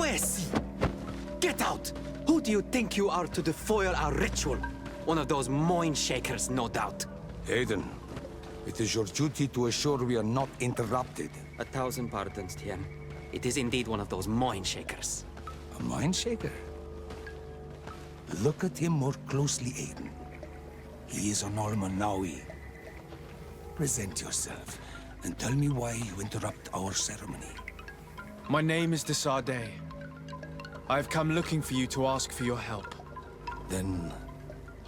Quesi! Get out! Who do you think you are to defoil our ritual? One of those moin shakers, no doubt. Aiden, it is your duty to assure we are not interrupted. 1,000 pardons, Tien. It is indeed one of those moin shakers. A mind shaker? Look at him more closely, Aiden. He is an Almanawi. Present yourself, and tell me why you interrupt our ceremony. My name is Desade. I have come looking for you to ask for your help. Then,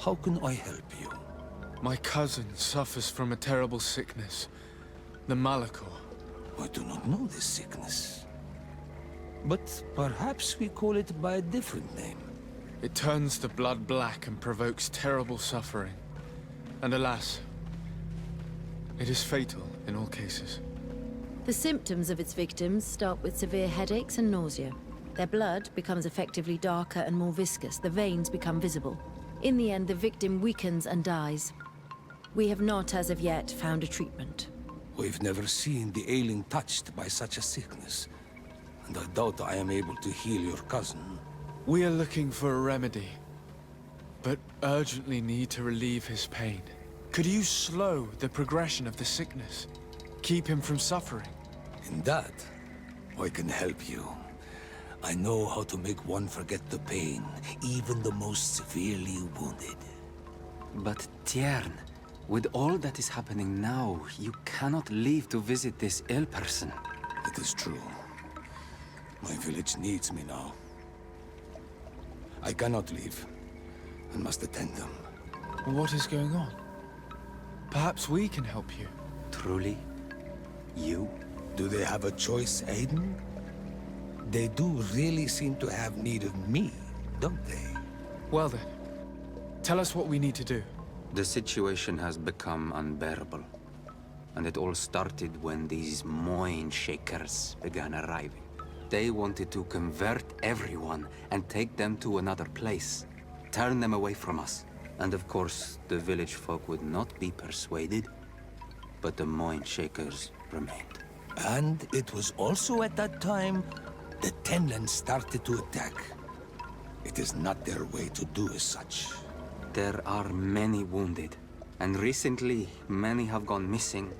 how can I help you? My cousin suffers from a terrible sickness, the Malachor. I do not know this sickness. But perhaps we call it by a different name. It turns the blood black and provokes terrible suffering. And alas, it is fatal in all cases. The symptoms of its victims start with severe headaches and nausea. Their blood becomes effectively darker and more viscous. The veins become visible. In the end, the victim weakens and dies. We have not, as of yet, found a treatment. We've never seen the ailing touched by such a sickness. And I doubt I am able to heal your cousin. We are looking for a remedy, but urgently need to relieve his pain. Could you slow the progression of the sickness? Keep him from suffering? In that, I can help you. I know how to make one forget the pain, even the most severely wounded. But Tiern, with all that is happening now, you cannot leave to visit this ill person. It is true. My village needs me now. I cannot leave. I must attend them. What is going on? Perhaps we can help you. Truly? You? Do they have a choice, Aiden? They do really seem to have need of me, don't they? Well then, tell us what we need to do. The situation has become unbearable. And it all started when these moin shakers began arriving. They wanted to convert everyone and take them to another place. Turn them away from us. And of course, the village folk would not be persuaded. But the moin shakers remained. And it was also at that time the TENLAN'S started to attack. It is not their way to do as such. There are many wounded, and recently many have gone missing.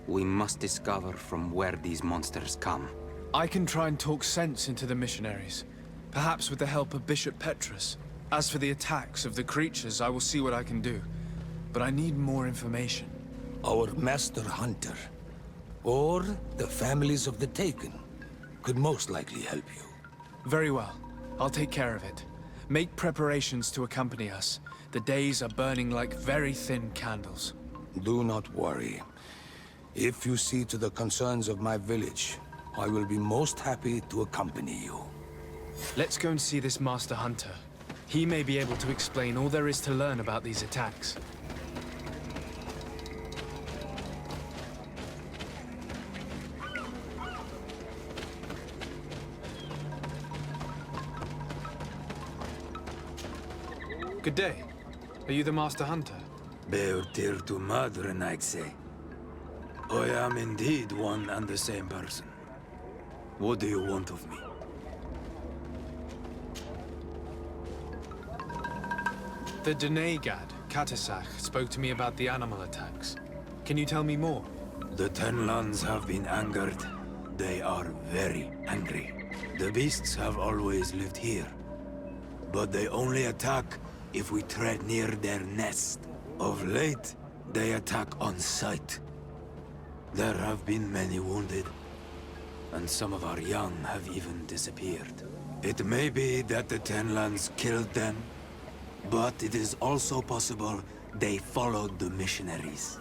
We must discover from where these monsters come. I can try and talk sense into the missionaries, perhaps with the help of Bishop Petrus. As for the attacks of the creatures, I will see what I can do. But I need more information. Our master hunter, or the families of the Taken, could most likely help you. Very well. I'll take care of it. Make preparations to accompany us. The days are burning like very thin candles. Do not worry. If you see to the concerns of my village, I will be most happy to accompany you. Let's go and see this Master Hunter. He may be able to explain all there is to learn about these attacks. Good day. Are you the Master Hunter? Beortir to Madren, I'd say. I am indeed one and the same person. What do you want of me? The Denegad, Catasach, spoke to me about the animal attacks. Can you tell me more? The TENLAN'S have been angered. They are very angry. The beasts have always lived here. But they only attack if we tread near their nest. Of late, they attack on sight. There have been many wounded, and some of our young have even disappeared. It may be that the TENLAN'S killed them, but it is also possible they followed the missionaries.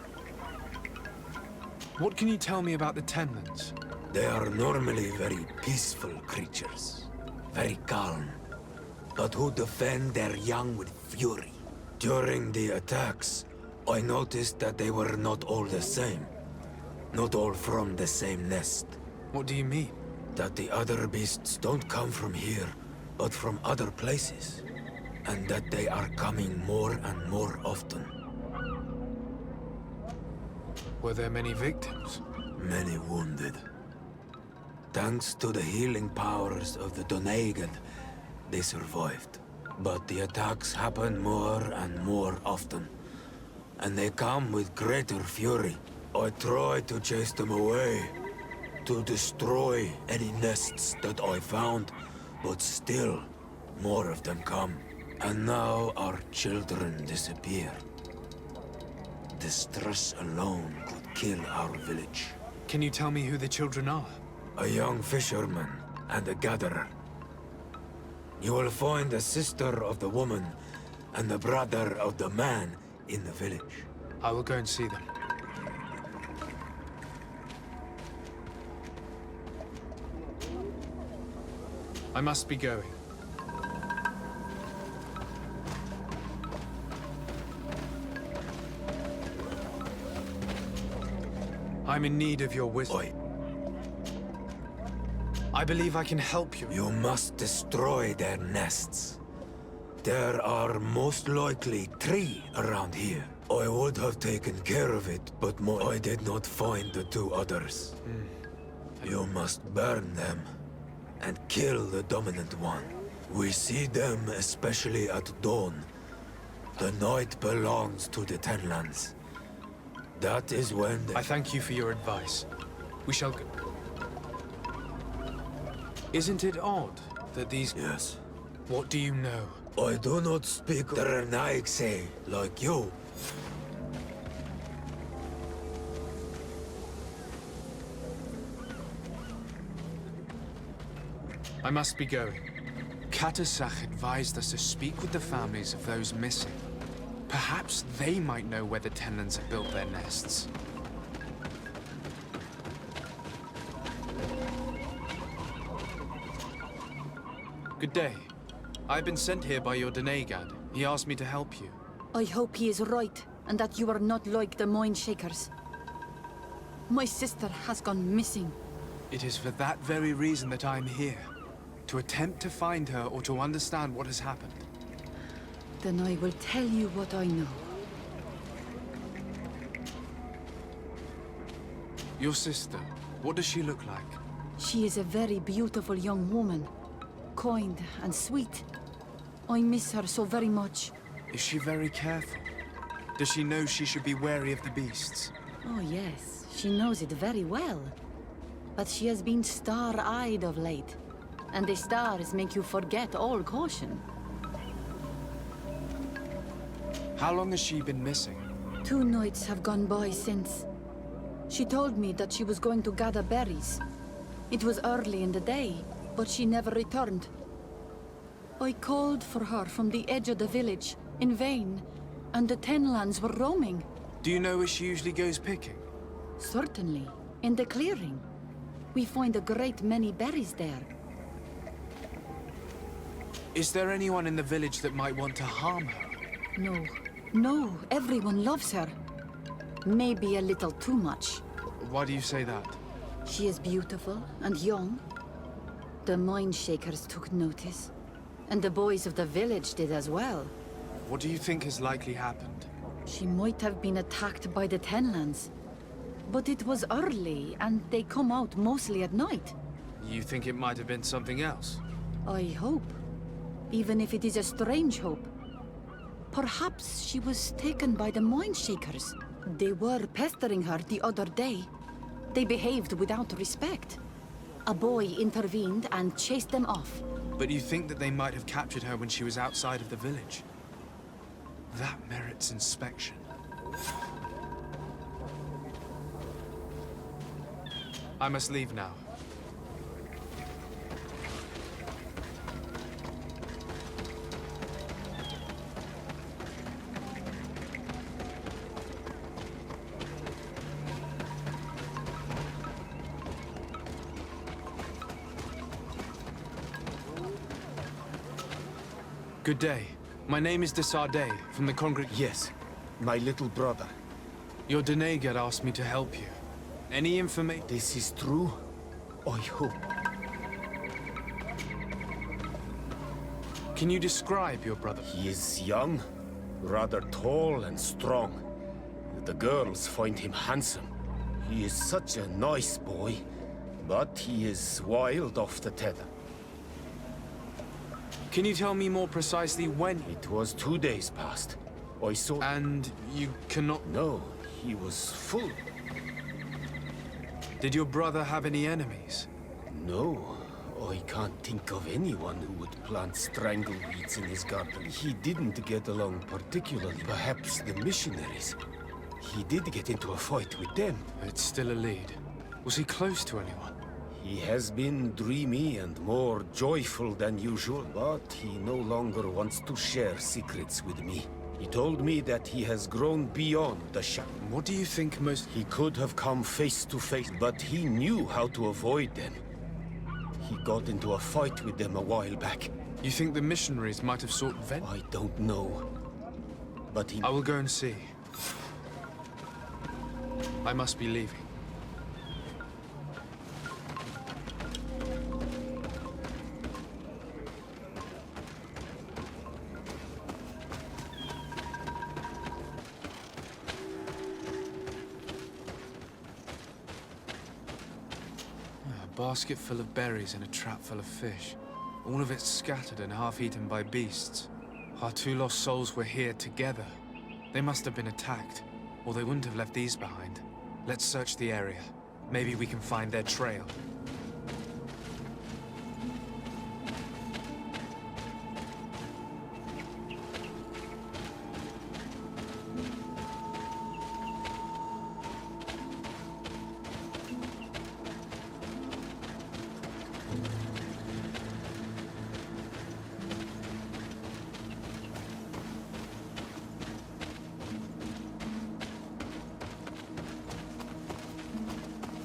What can you tell me about the TENLAN'S? They are normally very peaceful creatures, very calm, but who defend their young with fury. During the attacks, I noticed that they were not all the same. Not all from the same nest. What do you mean? That the other beasts don't come from here, but from other places. And that they are coming more and more often. Were there many victims? Many wounded. Thanks to the healing powers of the Doneigad, they survived. But the attacks happen more and more often. And they come with greater fury. I try to chase them away, to destroy any nests that I found, but still, more of them come. And now our children disappear. The stress alone could kill our village. Can you tell me who the children are? A young fisherman and a gatherer. You will find the sister of the woman and the brother of the man in the village. I will go and see them. I must be going. I'm in need of your wisdom. Oi. I believe I can help you. You must destroy their nests. There are most likely 3 around here. I would have taken care of it, but I did not find the 2 others. You must burn them and kill the dominant one. We see them especially at dawn. The night belongs to the Tenlan'S. That is when I thank you for your advice. We shall go. Isn't it odd that these... Yes. What do you know? I do not speak Ternaikse like you. I must be going. Catasach advised us to speak with the families of those missing. Perhaps they might know where the Tenlan'S have built their nests. Good day. I've been sent here by your Doneigad. He asked me to help you. I hope he is right, and that you are not like the Mind Shakers. My sister has gone missing. It is for that very reason that I'm here. To attempt to find her or to understand what has happened. Then I will tell you what I know. Your sister, what does she look like? She is a very beautiful young woman. Kind and sweet. I miss her so very much. Is she very careful? Does she know she should be wary of the beasts? Oh yes, she knows it very well. But she has been star-eyed of late. And the stars make you forget all caution. How long has she been missing? 2 nights have gone by since. She told me that she was going to gather berries. It was early in the day, but she never returned. I called for her from the edge of the village, in vain, and the Tenlan'S were roaming. Do you know where she usually goes picking? Certainly, in the clearing. We find a great many berries there. Is there anyone in the village that might want to harm her? No, everyone loves her. Maybe a little too much. Why do you say that? She is beautiful and young. The Mind Shakers took notice. And the boys of the village did as well. What do you think has likely happened? She might have been attacked by the Tenlan'S. But it was early, and they come out mostly at night. You think it might have been something else? I hope. Even if it is a strange hope. Perhaps she was taken by the Mind Shakers. They were pestering her the other day. They behaved without respect. A boy intervened and chased them off. But you think that they might have captured her when she was outside of the village? That merits inspection. I must leave now. Good day. My name is Desardet, from the Yes, my little brother. Your Doneigad asked me to help you. Any information? This is true? I hope. Can you describe your brother? He is young, rather tall and strong. The girls find him handsome. He is such a nice boy. but he is wild off the tether. Can you tell me more precisely when? It was 2 days past. I saw... And you cannot... No, he was full. Did your brother have any enemies? No, I can't think of anyone who would plant strangleweeds in his garden. He didn't get along particularly. Perhaps the missionaries. He did get into a fight with them. It's still a lead. Was he close to anyone? He has been dreamy and more joyful than usual, but he no longer wants to share secrets with me. He told me that he has grown beyond the shadow. What do you think most... He could have come face to face, but he knew how to avoid them. He got into a fight with them a while back. You think the missionaries might have sought vengeance? I don't know. But he... I will go and see. I must be leaving. A basket full of berries and a trap full of fish. All of it scattered and half-eaten by beasts. Our 2 lost souls were here together. They must have been attacked, or they wouldn't have left these behind. Let's search the area. Maybe we can find their trail.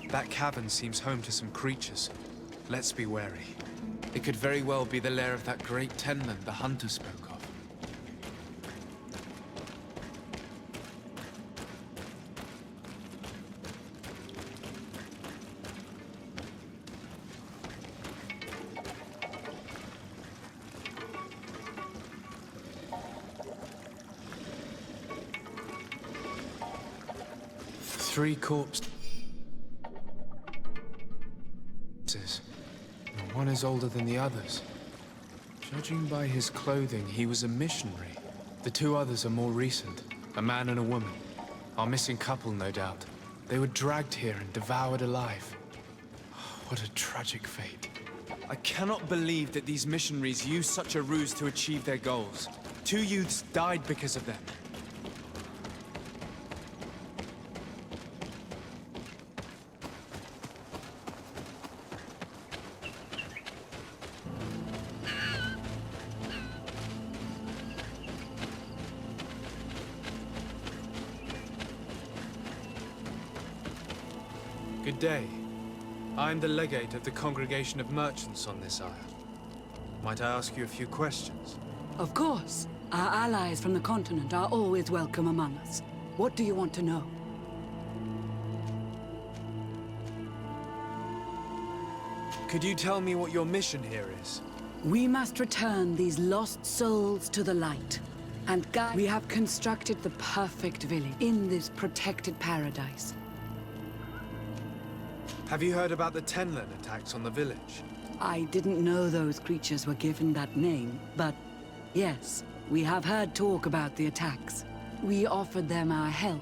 That cavern seems home to some creatures. Let's be wary. It could very well be the lair of that great Tenland the hunter spoke of. Three corpses. One is older than the others. Judging by his clothing, he was a missionary. The 2 others are more recent, a man and a woman. Our missing couple, no doubt. They were dragged here and devoured alive. What a tragic fate. I cannot believe that these missionaries used such a ruse to achieve their goals. 2 youths died because of them. Good day. I'm the legate of the Congregation of Merchants on this isle. Might I ask you a few questions? Of course. Our allies from the continent are always welcome among us. What do you want to know? Could you tell me what your mission here is? We must return these lost souls to the light. And guide. We have constructed the perfect village in this protected paradise. Have you heard about the Tenlan attacks on the village? I didn't know those creatures were given that name, but yes, we have heard talk about the attacks. We offered them our help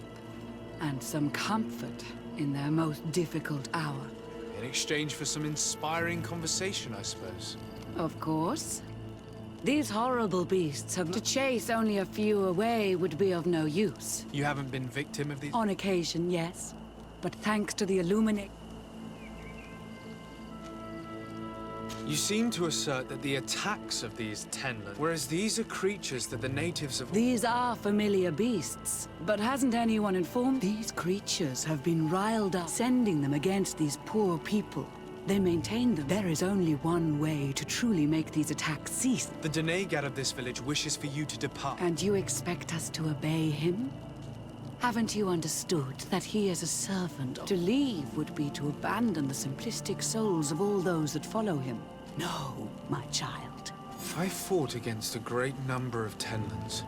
and some comfort in their most difficult hour. In exchange for some inspiring conversation, I suppose. Of course. These horrible beasts have to chase only a few away would be of no use. You haven't been victim of these? On occasion, yes. But thanks to the illuminate... You seem to assert that the attacks of these Tenlan, whereas these are creatures that the natives of... These are familiar beasts, but hasn't anyone informed? These creatures have been riled up, sending them against these poor people. They maintain them. There is only one way to truly make these attacks cease. The Denegad of this village wishes for you to depart. And you expect us to obey him? Haven't you understood that he is a servant? To leave would be to abandon the simplistic souls of all those that follow him. No, my child. I fought against a great number of Tenlans.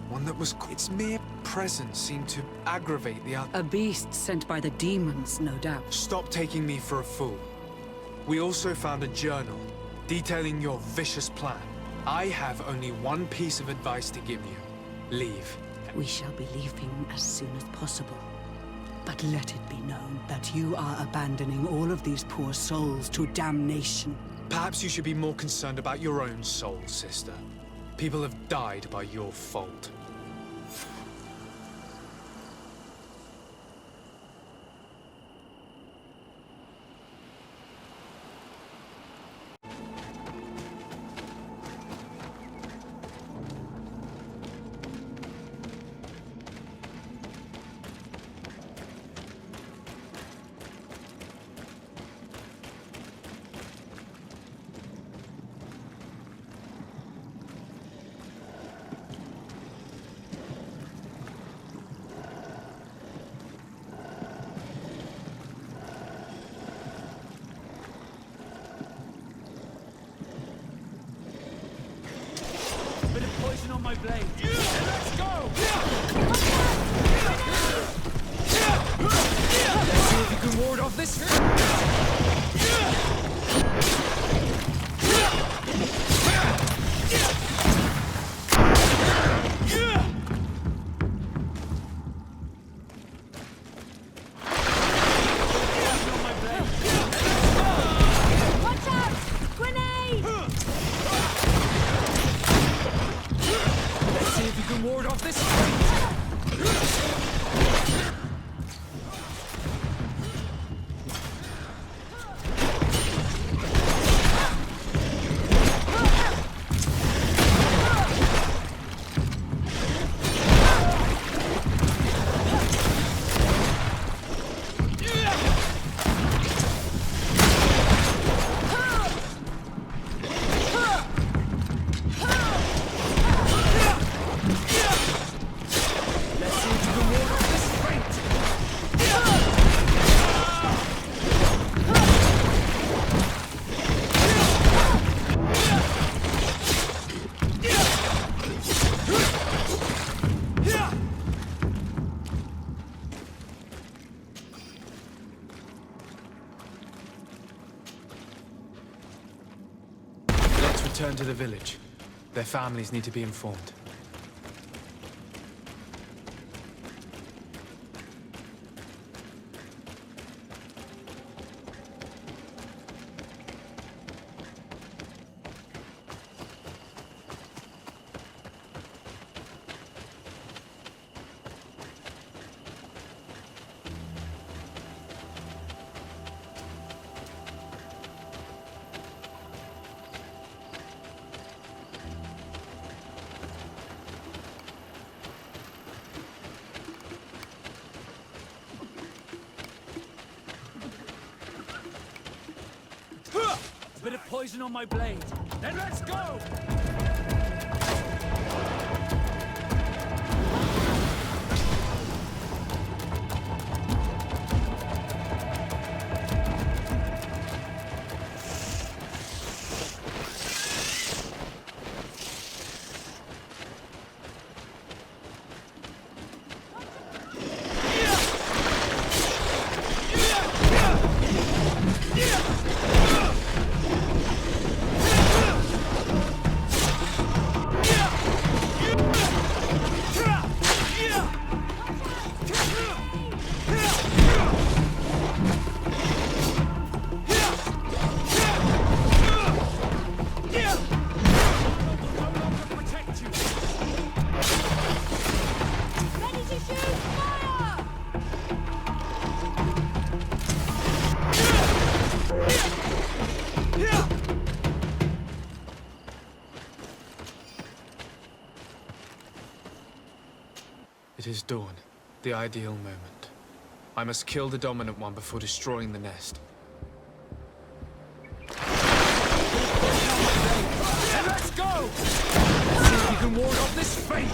One that was... Its mere presence seemed to aggravate the other. A beast sent by the demons, no doubt. Stop taking me for a fool. We also found a journal detailing your vicious plan. I have only one piece of advice to give you. Leave. We shall be leaving as soon as possible. But let it be known that you are abandoning all of these poor souls to damnation. Perhaps you should be more concerned about your own soul, sister. People have died by your fault. On my blade. Let's go! Let's see if you can ward off this. Watch out! Grenade! See if you can ward off this. Return to the village. Their families need to be informed. Bit of poison on my blade. Then let's go! It is dawn, the ideal moment. I must kill the dominant one before destroying the nest. Let's go! Let's see if you can ward off this fate!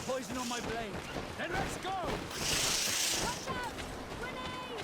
poison on my blade. Then let's go! Watch out! Grenade!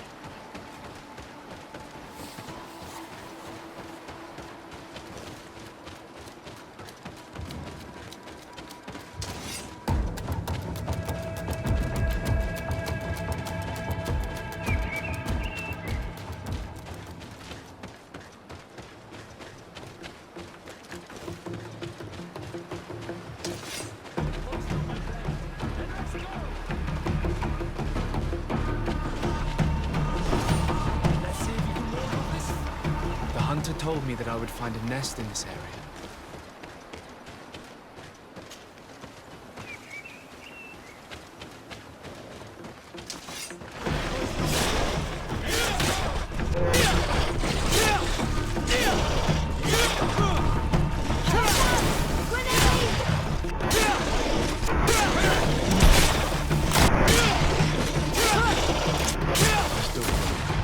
The hunter told me that I would find a nest in this area.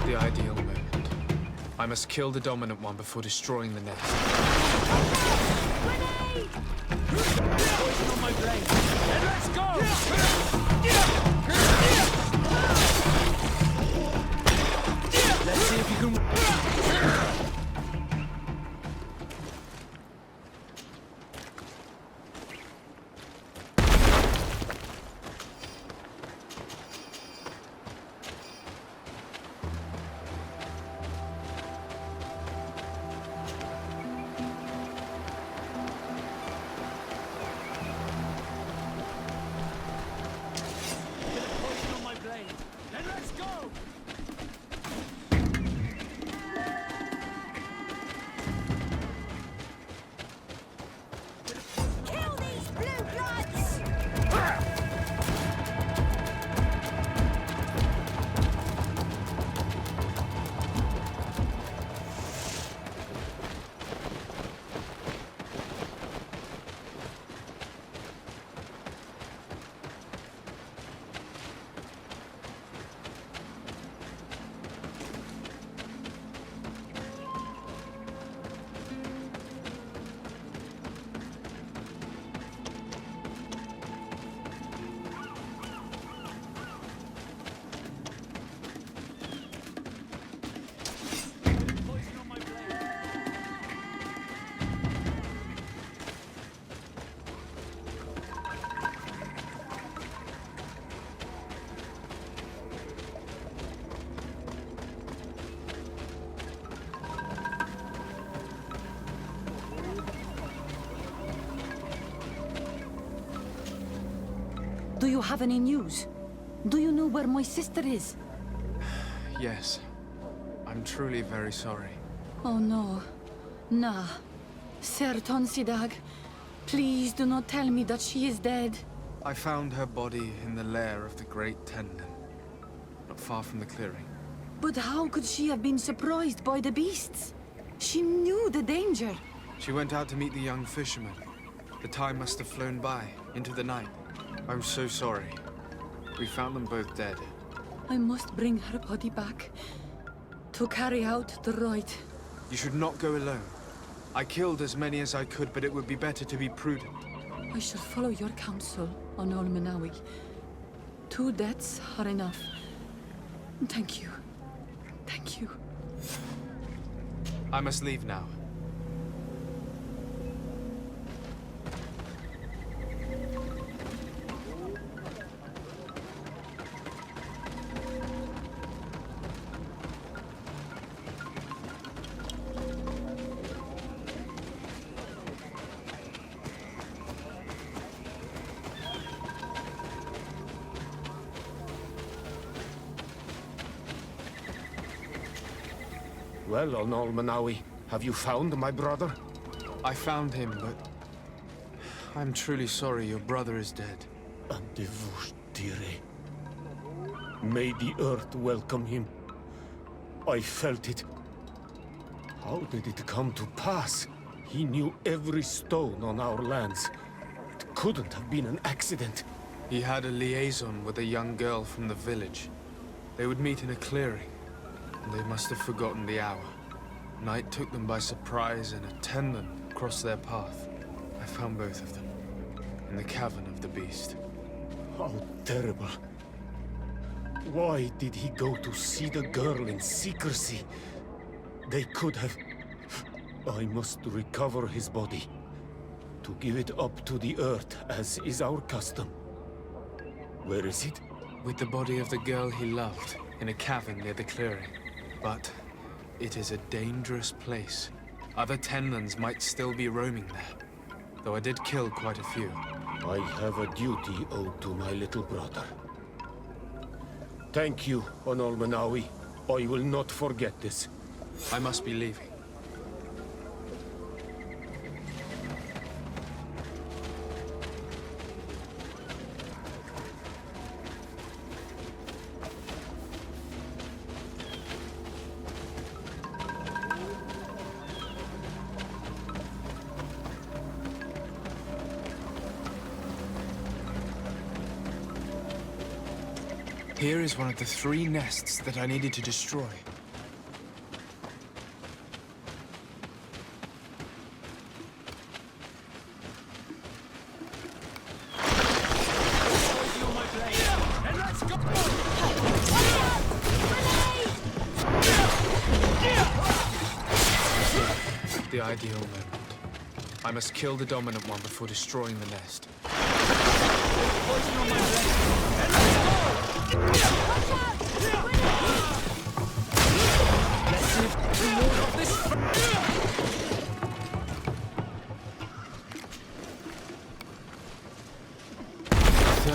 The ideal moment. I must kill the dominant one before destroying the nest. Grenade! Poison on my blade. Then let's go! Let's see if you can... Poison on my blade. Then let's go! Kill these blue bloods! Poison on my blade. Do you have any news? Do you know where my sister is? Yes. I'm truly very sorry. Oh no. Nah. Ser Tonsidag, please do not tell me that she is dead. I found her body in the lair of the great Tenlan, not far from the clearing. But how could she have been surprised by the beasts? She knew the danger. She went out to meet the young fisherman. The time must have flown by, into the night. I'm so sorry. We found them both dead. I must bring her body back to carry out the rite. You should not go alone. I killed as many as I could, but it would be better to be prudent. I shall follow your counsel on Olmenawi. 2 deaths are enough. Thank you. Thank you. I must leave now. Well, Olmenawi, have you found my brother? I found him, but... I'm truly sorry your brother is dead. Andevushtire. May the earth welcome him. I felt it. How did it come to pass? He knew every stone on our lands. It couldn't have been an accident. He had a liaison with a young girl from the village. They would meet in a clearing, and they must have forgotten the hour. Night took them by surprise, and a Tenlan crossed their path. I found both of them, in the cavern of the beast. How terrible. Why did he go to see the girl in secrecy? They could have... I must recover his body. To give it up to the earth, as is our custom. Where is it? With the body of the girl he loved, in a cavern near the clearing. But it is a dangerous place. Other Tenlan'S might still be roaming there, though I did kill quite a few. I have a duty owed to my little brother. Thank you, Onolmanawi. I will not forget this. I must be leaving. Here is one of the 3 nests that I needed to destroy. The ideal moment. I must kill the dominant one before destroying the nest. The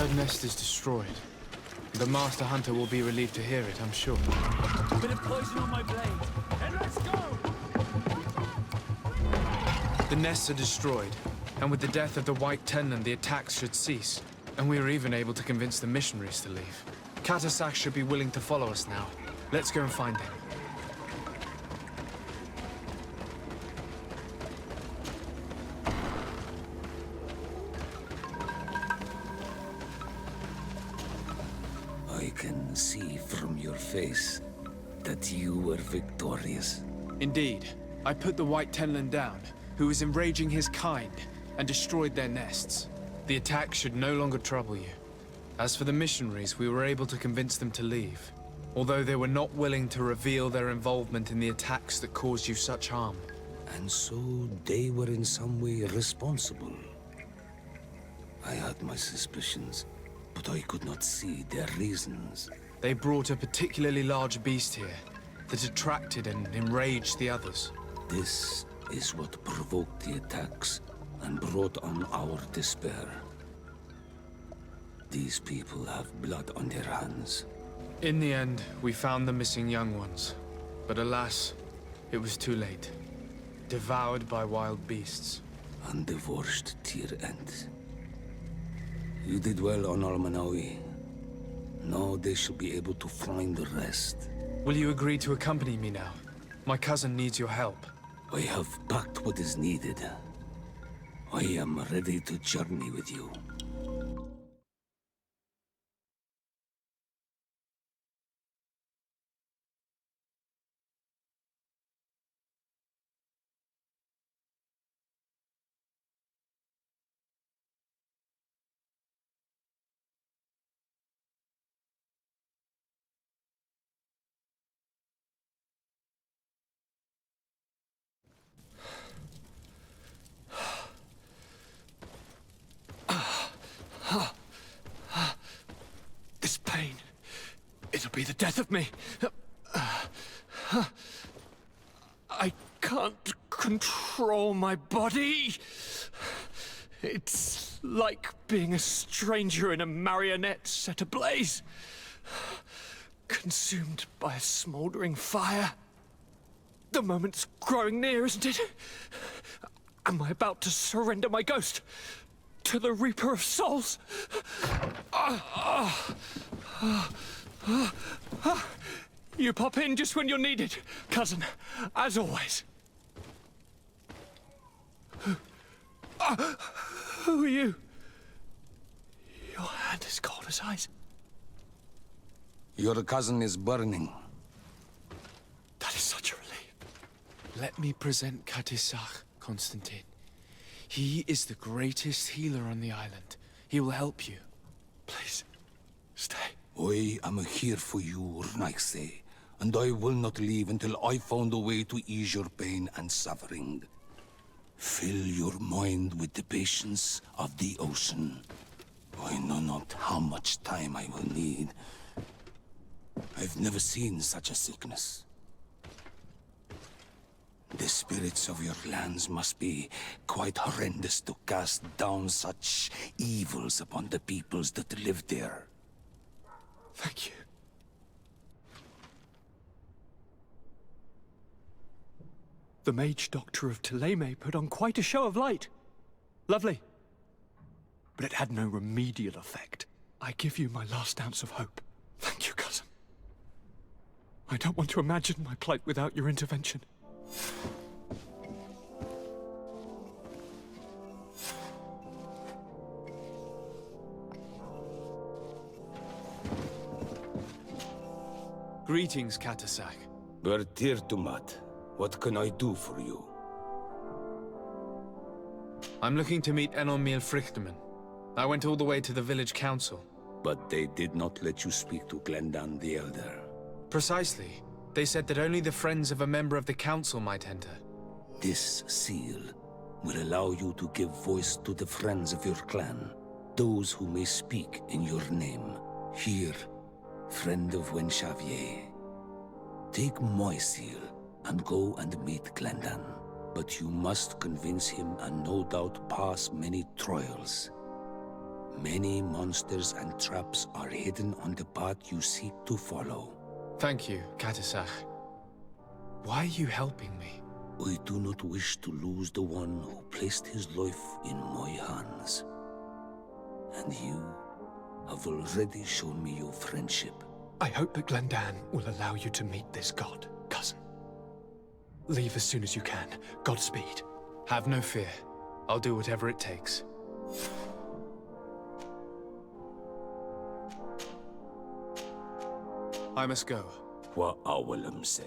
3rd nest is destroyed. The Master Hunter will be relieved to hear it, I'm sure. Bit of poison on my blade. And let's go! The nests are destroyed, and with the death of the White Tenlan, the attacks should cease. And we were even able to convince the missionaries to leave. Catasach should be willing to follow us now. Let's go and find him. I can see from your face that you were victorious. Indeed. I put the White Tenlan down, who was enraging his kind, and destroyed their nests. The attack should no longer trouble you. As for the missionaries, we were able to convince them to leave, although they were not willing to reveal their involvement in the attacks that caused you such harm. And so they were in some way responsible. I had my suspicions, but I could not see their reasons. They brought a particularly large beast here that attracted and enraged the others. This is what provoked the attacks and brought on our despair. These people have blood on their hands. In the end, we found the missing young ones. But alas, it was too late. Devoured by wild beasts. And divorced to your end. You did well on Almanawi. Now they should be able to find the rest. Will you agree to accompany me now? My cousin needs your help. I have packed what is needed. I am ready to journey with you. This pain, it'll be the death of me. I can't control my body. It's like being a stranger in a marionette set ablaze. Consumed by a smoldering fire. The moment's growing near, isn't it? Am I about to surrender my ghost to the Reaper of Souls? You pop in just when you're needed, cousin, as always. Who are you? Your hand is cold as ice. Your cousin is burning. That is such a relief. Let me present Catasach, Constantin. He is the greatest healer on the island. He will help you. Please, I am here for you, Rnaise, and I will not leave until I found a way to ease your pain and suffering. Fill your mind with the patience of the ocean. I know not how much time I will need. I've never seen such a sickness. The spirits of your lands must be quite horrendous to cast down such evils upon the peoples that live there. Thank you. The mage doctor of Thélème put on quite a show of light. Lovely. But it had no remedial effect. I give you my last ounce of hope. Thank you, cousin. I don't want to imagine my plight without your intervention. Greetings, Catasach. Bertirtumat, what can I do for you? I'm looking to meet Enormil Frichterman. I went all the way to the village council. But they did not let you speak to Glendan the Elder. Precisely. They said that only the friends of a member of the council might enter. This seal will allow you to give voice to the friends of your clan, those who may speak in your name. Here, friend of Wenshaveye. Take my seal and go and meet Glendan. But you must convince him and no doubt pass many trials. Many monsters and traps are hidden on the path you seek to follow. Thank you, Catasach. Why are you helping me? I do not wish to lose the one who placed his life in my hands. And you have already shown me your friendship. I hope that Glendan will allow you to meet this god, cousin. Leave as soon as you can. Godspeed. Have no fear. I'll do whatever it takes. I must go. Wa awalam se.